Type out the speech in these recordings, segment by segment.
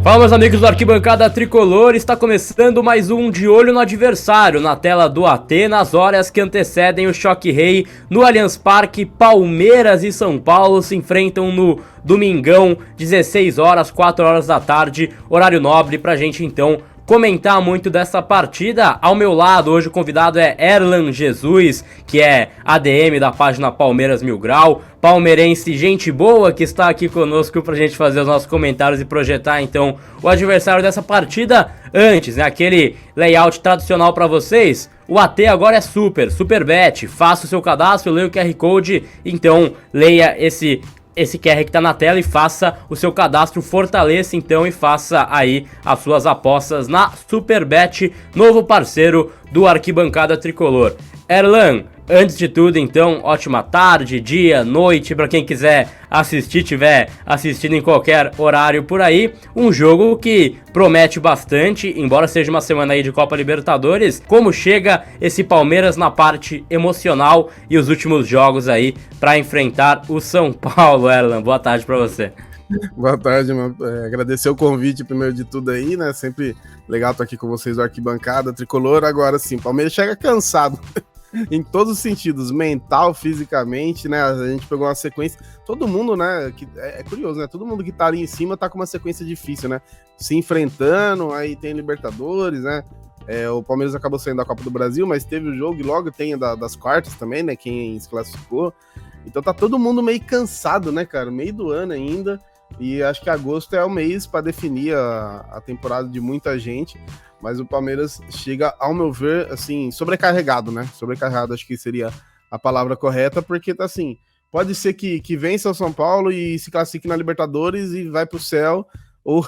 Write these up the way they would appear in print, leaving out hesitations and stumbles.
Fala, meus amigos do Arquibancada Tricolor, está começando mais um De Olho no Adversário, na tela do AT, nas horas que antecedem o Choque Rei no Allianz Parque. Palmeiras e São Paulo se enfrentam no domingão, 16 horas, 4 horas da tarde, horário nobre, pra gente então comentar muito dessa partida. Ao meu lado, hoje o convidado é Erlan Jesus, que é ADM da página Palmeiras Mil Grau, palmeirense, gente boa, que está aqui conosco pra gente fazer os nossos comentários e projetar então o adversário dessa partida. Antes, né, aquele layout tradicional pra vocês, o AT agora é Superbet, faça o seu cadastro, leia o QR Code, então leia esse QR que tá na tela e faça o seu cadastro, fortaleça então e faça aí as suas apostas na Superbet, novo parceiro do Arquibancada Tricolor. Erlan, antes de tudo então, ótima tarde, dia, noite, pra quem quiser assistir, tiver assistindo em qualquer horário por aí. Um jogo que promete bastante, embora seja uma semana aí de Copa Libertadores. Como chega esse Palmeiras na parte emocional e os últimos jogos aí pra enfrentar o São Paulo, Erlan? Boa tarde pra você. Boa tarde, mano. Agradecer o convite primeiro de tudo aí, né? Sempre legal estar aqui com vocês do Arquibancada Tricolor. Agora sim, Palmeiras chega cansado em todos os sentidos, mental, fisicamente, né? A gente pegou uma sequência, todo mundo, né? Que é curioso, né? Todo mundo que tá ali em cima tá com uma sequência difícil, né? Se enfrentando, aí tem Libertadores, né? O Palmeiras acabou saindo da Copa do Brasil, mas teve o jogo e logo tem das quartas também, né? Quem se classificou. Então tá todo mundo meio cansado, né, cara? Meio do ano ainda. E acho que agosto é o mês para definir a temporada de muita gente. Mas o Palmeiras chega, ao meu ver, assim, sobrecarregado, né? Sobrecarregado, acho que seria a palavra correta, porque tá assim, pode ser que vença o São Paulo e se classifique na Libertadores e vai pro céu, ou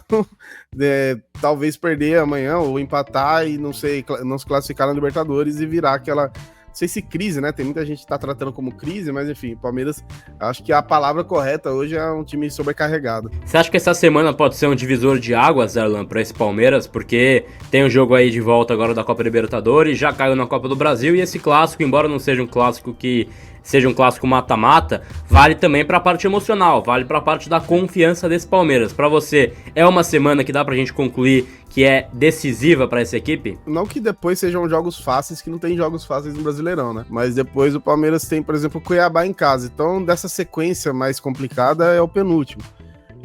talvez perder amanhã, ou empatar e não se classificar na Libertadores e virar aquela, não sei se crise, né? Tem muita gente que tá tratando como crise, mas enfim, Palmeiras, acho que a palavra correta hoje é um time sobrecarregado. Você acha que essa semana pode ser um divisor de águas, Erlan, pra esse Palmeiras? Porque tem um jogo aí de volta agora da Copa Libertadores, já caiu na Copa do Brasil, e esse clássico, embora não seja um clássico que seja um clássico mata-mata, vale também pra parte emocional, vale pra parte da confiança desse Palmeiras. Pra você, é uma semana que dá pra gente concluir que é decisiva pra essa equipe? Não que depois sejam jogos fáceis, que não tem jogos fáceis no Brasileirão, né? Mas depois o Palmeiras tem, por exemplo, o Cuiabá em casa. Então, dessa sequência mais complicada, é o penúltimo.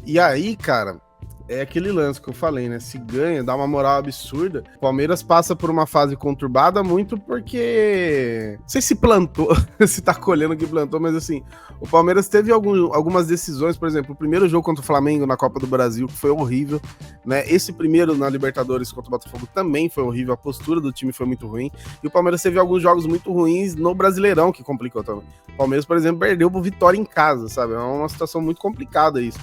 E aí, cara, é aquele lance que eu falei, né? Se ganha, dá uma moral absurda. O Palmeiras passa por uma fase conturbada muito porque... Não sei se plantou, se tá colhendo o que plantou, mas assim, o Palmeiras teve algumas decisões, por exemplo, o primeiro jogo contra o Flamengo na Copa do Brasil, que foi horrível, né? Esse primeiro na Libertadores contra o Botafogo também foi horrível, a postura do time foi muito ruim. E o Palmeiras teve alguns jogos muito ruins no Brasileirão, que complicou também. O Palmeiras, por exemplo, perdeu pro Vitória em casa, sabe? É uma situação muito complicada isso.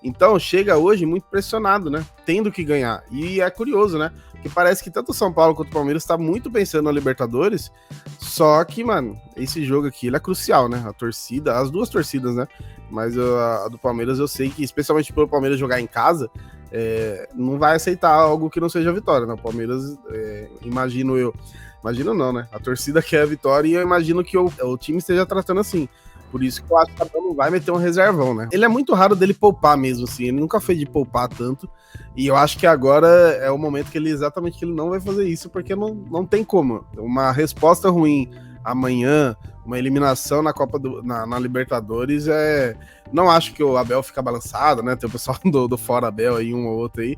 Então, chega hoje muito pressionado, né? Tendo que ganhar. E é curioso, né? Porque parece que tanto o São Paulo quanto o Palmeiras tá muito pensando na Libertadores, só que, mano, esse jogo aqui, ele é crucial, né? A torcida, as duas torcidas, né? Mas a do Palmeiras eu sei que, especialmente pelo Palmeiras jogar em casa, não vai aceitar algo que não seja a vitória, né? O Palmeiras, imagino não, né? A torcida quer a vitória e eu imagino que o time esteja tratando assim. Por isso que eu acho que o Abel não vai meter um reservão, né? Ele é muito raro dele poupar mesmo, assim. Ele nunca foi de poupar tanto. E eu acho que agora é o momento que ele não vai fazer isso, porque não tem como. Uma resposta ruim amanhã, uma eliminação na na Libertadores, não acho que o Abel fica balançado, né? Tem o pessoal do Fora Abel aí, um ou outro aí.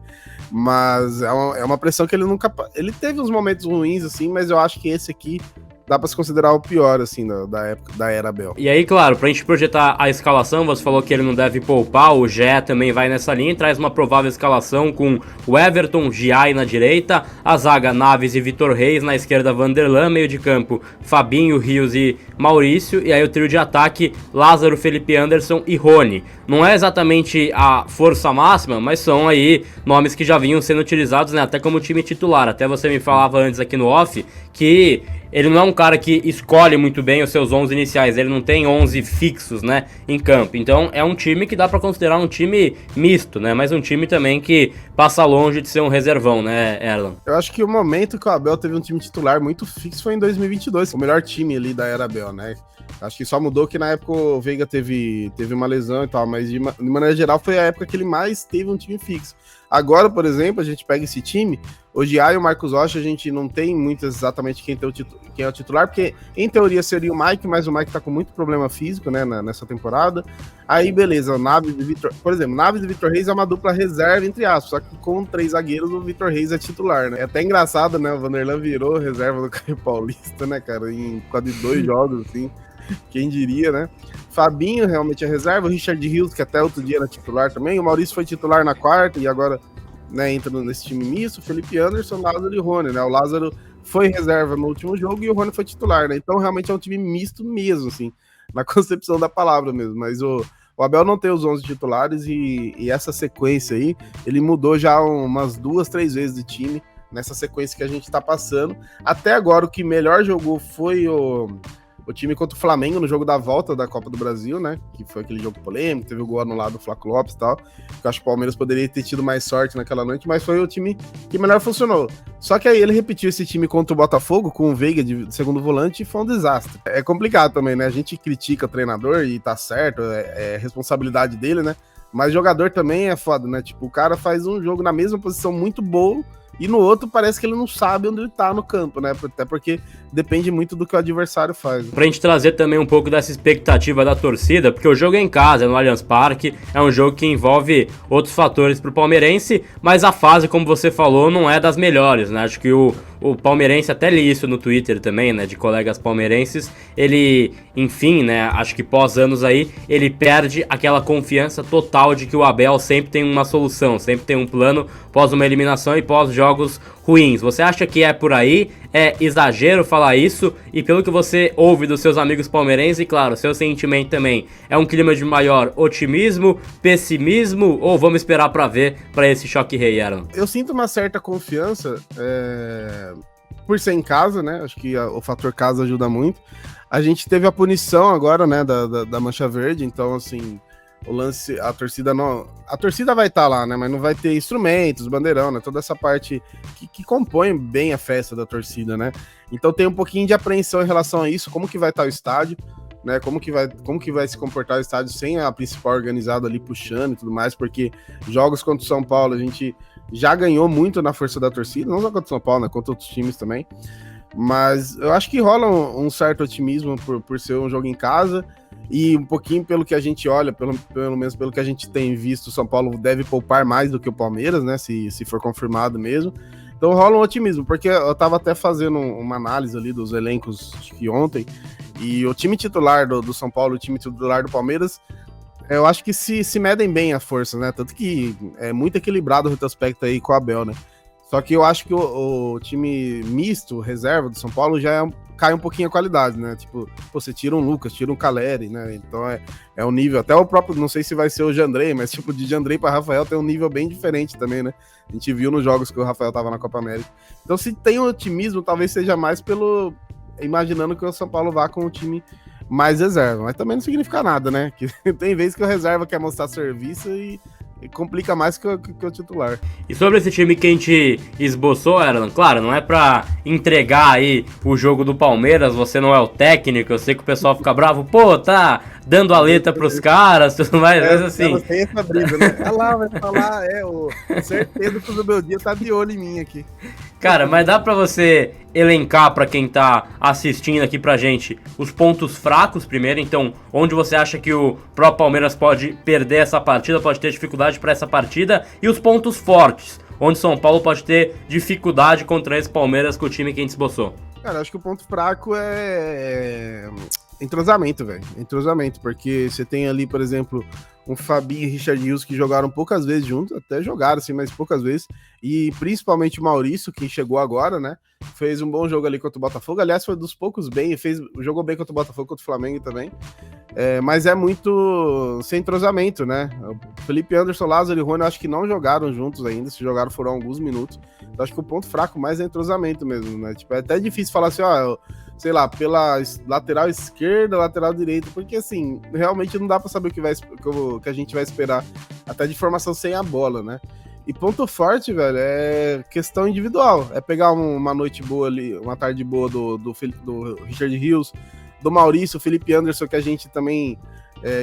Mas é uma pressão que ele nunca... Ele teve uns momentos ruins, assim, mas eu acho que esse aqui dá pra se considerar o pior, assim, da época da era Abel. E aí, claro, pra gente projetar a escalação, você falou que ele não deve poupar, o Gé também vai nessa linha e traz uma provável escalação com o Everton, Giai na direita, a zaga Naves e Vitor Reis, na esquerda Vanderlan, meio de campo Fabinho, Rios e Maurício, e aí o trio de ataque Lázaro, Felipe Anderson e Rony. Não é exatamente a força máxima, mas são aí nomes que já vinham sendo utilizados, né, até como time titular. Até você me falava antes aqui no off que ele não é um cara que escolhe muito bem os seus 11 iniciais, ele não tem 11 fixos, né, em campo. Então é um time que dá pra considerar um time misto, né, mas um time também que passa longe de ser um reservão, né, Erlan? Eu acho que o momento que o Abel teve um time titular muito fixo foi em 2022, o melhor time ali da era Abel, né. Acho que só mudou que na época o Veiga teve uma lesão e tal, mas de maneira geral foi a época que ele mais teve um time fixo. Agora, por exemplo, a gente pega esse time, o Gia e o Marcos Rocha, a gente não tem muito exatamente quem é o titular, porque em teoria seria o Mike, mas o Mike tá com muito problema físico, né, nessa temporada. Aí, beleza, o Naves e Vitor... Por exemplo, Naves e Vitor Reis é uma dupla reserva, entre aspas, só que com 3 zagueiros, o Vitor Reis é titular, né? É até engraçado, né, o Vanderlan virou reserva do Caio Paulista, né, cara, em quase 2 jogos, assim, quem diria, né? Fabinho realmente é reserva, o Richard Rios, que até outro dia era titular também, o Maurício foi titular na quarta e agora, né, entra nesse time misto, Felipe Anderson, Lázaro e Rony, né? O Lázaro foi reserva no último jogo e o Rony foi titular, né? Então realmente é um time misto mesmo, assim, na concepção da palavra mesmo, mas o Abel não tem os 11 titulares e essa sequência aí, ele mudou já umas 2, 3 vezes de time nessa sequência que a gente tá passando. Até agora o que melhor jogou foi o time contra o Flamengo no jogo da volta da Copa do Brasil, né? Que foi aquele jogo polêmico, teve o gol anulado do Flaco Lopes e tal. Eu acho que o Palmeiras poderia ter tido mais sorte naquela noite, mas foi o time que melhor funcionou. Só que aí ele repetiu esse time contra o Botafogo, com o Veiga de segundo volante, e foi um desastre. É complicado também, né? A gente critica o treinador e tá certo, é responsabilidade dele, né? Mas jogador também é foda, né? Tipo, o cara faz um jogo na mesma posição muito boa, e no outro parece que ele não sabe onde ele tá no campo, né? Até porque depende muito do que o adversário faz. Pra gente trazer também um pouco dessa expectativa da torcida, porque o jogo é em casa, é no Allianz Parque, é um jogo que envolve outros fatores pro palmeirense, mas a fase, como você falou, não é das melhores, né? Acho que o palmeirense, até li isso no Twitter também, né, de colegas palmeirenses, ele, enfim, né, acho que pós anos aí, ele perde aquela confiança total de que o Abel sempre tem uma solução, sempre tem um plano pós uma eliminação e pós jogos ruins. Você acha que é por aí? É exagero falar isso? E pelo que você ouve dos seus amigos palmeirenses, e claro, seu sentimento também, é um clima de maior otimismo, pessimismo, ou vamos esperar pra ver pra esse choque rei, Aaron? Eu sinto uma certa confiança, por ser em casa, né? Acho que o fator casa ajuda muito. A gente teve a punição agora, né, da Mancha Verde, então, assim, o lance, a torcida vai estar lá, né, mas não vai ter instrumentos, bandeirão, né, toda essa parte que compõe bem a festa da torcida, né, então tem um pouquinho de apreensão em relação a isso, como que vai estar o estádio, né, como que vai se comportar o estádio sem a principal organizada ali puxando e tudo mais, porque jogos contra o São Paulo a gente já ganhou muito na força da torcida, não só contra o São Paulo, né, contra outros times também, mas eu acho que rola um certo otimismo por ser um jogo em casa. E um pouquinho pelo que a gente olha, pelo menos pelo que a gente tem visto, o São Paulo deve poupar mais do que o Palmeiras, né? Se for confirmado mesmo. Então rola um otimismo, porque eu tava até fazendo uma análise ali dos elencos que ontem, e o time titular do São Paulo e o time titular do Palmeiras, eu acho que se medem bem as forças, né? Tanto que é muito equilibrado o retrospecto aí com o Abel, né? Só que eu acho que o time misto, reserva do São Paulo, cai um pouquinho a qualidade, né? Tipo, você tira um Lucas, tira um Caleri, né? Então é um nível, até o próprio, não sei se vai ser o Jandrei, mas tipo, de Jandrei para Rafael tem um nível bem diferente também, né? A gente viu nos jogos que o Rafael tava na Copa América. Então, se tem um otimismo, talvez seja mais imaginando que o São Paulo vá com o time mais reserva, mas também não significa nada, né? Que tem vezes que o reserva quer mostrar serviço e complica mais que o titular. E sobre esse time que a gente esboçou, Erlan, claro, não é pra entregar aí o jogo do Palmeiras, você não é o técnico, eu sei que o pessoal fica bravo, pô, tá dando a letra pros caras, tudo mais, mas assim... Tem essa briga, né? Olha lá, vai falar, certeza que o meu dia tá de olho em mim aqui. Cara, mas dá pra você elencar pra quem tá assistindo aqui pra gente os pontos fracos primeiro, então onde você acha que o próprio Palmeiras pode perder essa partida, pode ter dificuldade pra essa partida, e os pontos fortes, onde São Paulo pode ter dificuldade contra esse Palmeiras com o time que a gente esboçou. Cara, acho que o ponto fraco é entrosamento, velho. Entrosamento, porque você tem ali, por exemplo, um Fabinho e Richard Rios que jogaram poucas vezes juntos, até jogaram assim, mas poucas vezes, e principalmente o Maurício, que chegou agora, né, fez um bom jogo ali contra o Botafogo, aliás, foi dos poucos bem, jogou bem contra o Botafogo, contra o Flamengo também, mas é muito sem entrosamento, né, o Felipe Anderson, Lázaro e Rony, eu acho que não jogaram juntos ainda, se jogaram foram alguns minutos, então acho que o ponto fraco mais é entrosamento mesmo, né, tipo, é até difícil falar assim, sei lá, pela lateral esquerda, lateral direita, porque assim, realmente não dá pra saber o que a gente vai esperar, até de formação sem a bola, né? E ponto forte, velho, é questão individual, é pegar uma noite boa ali, uma tarde boa do Richard Rios, do Maurício, Felipe Anderson, que a gente também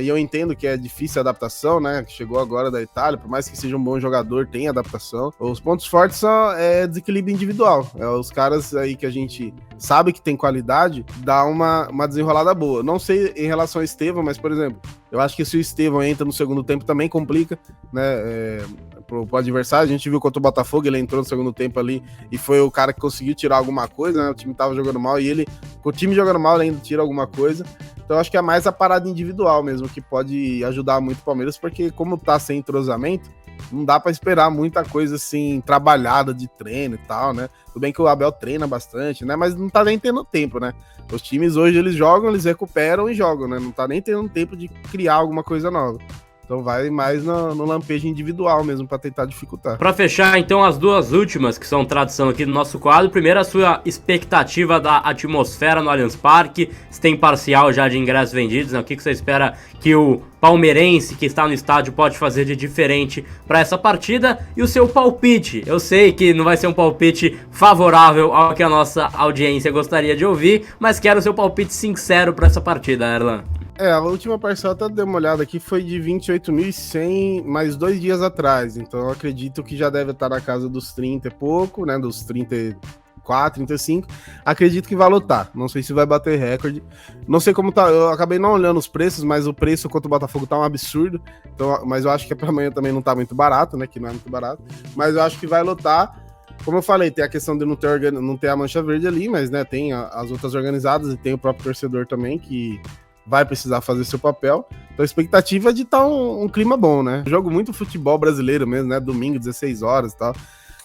E eu entendo que é difícil a adaptação, né? Chegou agora da Itália, por mais que seja um bom jogador, tem adaptação. Os pontos fortes são desequilíbrio individual. Os caras aí que a gente sabe que tem qualidade, dá uma desenrolada boa. Não sei em relação ao Estevão, mas, por exemplo, eu acho que se o Estevão entra no segundo tempo também complica, né? Pro adversário, a gente viu contra o Botafogo, ele entrou no segundo tempo ali e foi o cara que conseguiu tirar alguma coisa, né? O time tava jogando mal e ele, com o time jogando mal, ele ainda tira alguma coisa. Então eu acho que é mais a parada individual mesmo, que pode ajudar muito o Palmeiras, porque como tá sem entrosamento, não dá pra esperar muita coisa assim, trabalhada de treino e tal, né? Tudo bem que o Abel treina bastante, né? Mas não tá nem tendo tempo, né? Os times hoje, eles jogam, eles recuperam e jogam, né? Não tá nem tendo tempo de criar alguma coisa nova. Então vai mais no lampejo individual mesmo, para tentar dificultar. Para fechar, então, as duas últimas, que são tradição aqui do nosso quadro. Primeiro, a sua expectativa da atmosfera no Allianz Parque. Se tem parcial já de ingressos vendidos, né? O que você espera que o palmeirense que está no estádio pode fazer de diferente para essa partida? E o seu palpite? Eu sei que não vai ser um palpite favorável ao que a nossa audiência gostaria de ouvir, mas quero o seu palpite sincero para essa partida, Erlan. A última parcela, tá dando uma olhada aqui, foi de 28.100, mais 2 dias atrás. Então eu acredito que já deve estar na casa dos 30 e pouco, né? Dos 34, 35. Acredito que vai lotar. Não sei se vai bater recorde. Não sei como tá. Eu acabei não olhando os preços, mas o preço contra o Botafogo tá um absurdo. Então, mas eu acho que pra amanhã também não tá muito barato, né? Que não é muito barato. Mas eu acho que vai lotar. Como eu falei, tem a questão de não ter a mancha verde ali, mas né, tem as outras organizadas e tem o próprio torcedor também que vai precisar fazer seu papel. Então a expectativa é de estar um clima bom, né? Jogo muito futebol brasileiro mesmo, né? Domingo, 16 horas e tal.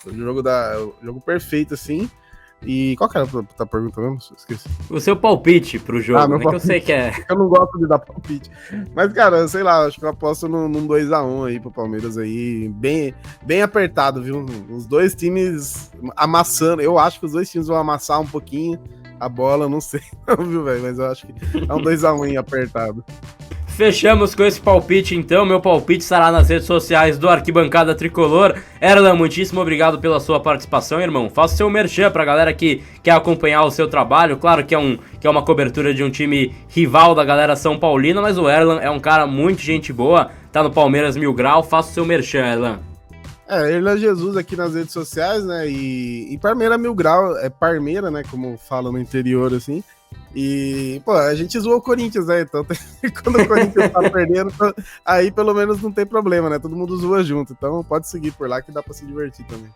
O jogo perfeito, assim. E qual que era a pergunta mesmo? Esqueci. O seu palpite pro jogo, né? Que eu sei que é. Eu não gosto de dar palpite. Mas, cara, sei lá, acho que eu aposto num 2x1 aí pro Palmeiras aí. Bem apertado, viu? Os dois times amassando. Eu acho que os dois times vão amassar um pouquinho a bola, não sei, não, viu, velho? Mas eu acho que é um 2x1 apertado. Fechamos com esse palpite, então. Meu palpite estará nas redes sociais do Arquibancada Tricolor. Erlan, muitíssimo obrigado pela sua participação, irmão. Faça o seu merchan pra galera que quer acompanhar o seu trabalho. Claro que é uma cobertura de um time rival da galera São Paulina, mas o Erlan é um cara muito gente boa, tá no Palmeiras Mil Grau. Faça o seu merchan, Erlan. Erlan Jesus aqui nas redes sociais, né, e Parmeira Mil Grau, é Parmeira, né, como fala no interior, assim, e, pô, a gente zoou o Corinthians, né, então quando o Corinthians tá perdendo, aí pelo menos não tem problema, né, todo mundo zoa junto, então pode seguir por lá que dá pra se divertir também.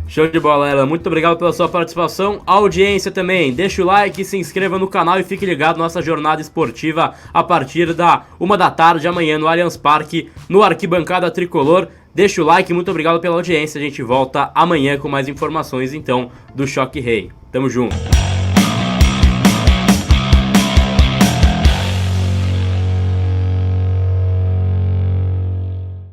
Show de bola, Erlan. Muito obrigado pela sua participação. A audiência também. Deixa o like, se inscreva no canal e fique ligado na nossa jornada esportiva a partir da 1 da tarde amanhã no Allianz Parque, no Arquibancada Tricolor. Deixa o like, muito obrigado pela audiência. A gente volta amanhã com mais informações, então, do Choque Rei. Tamo junto.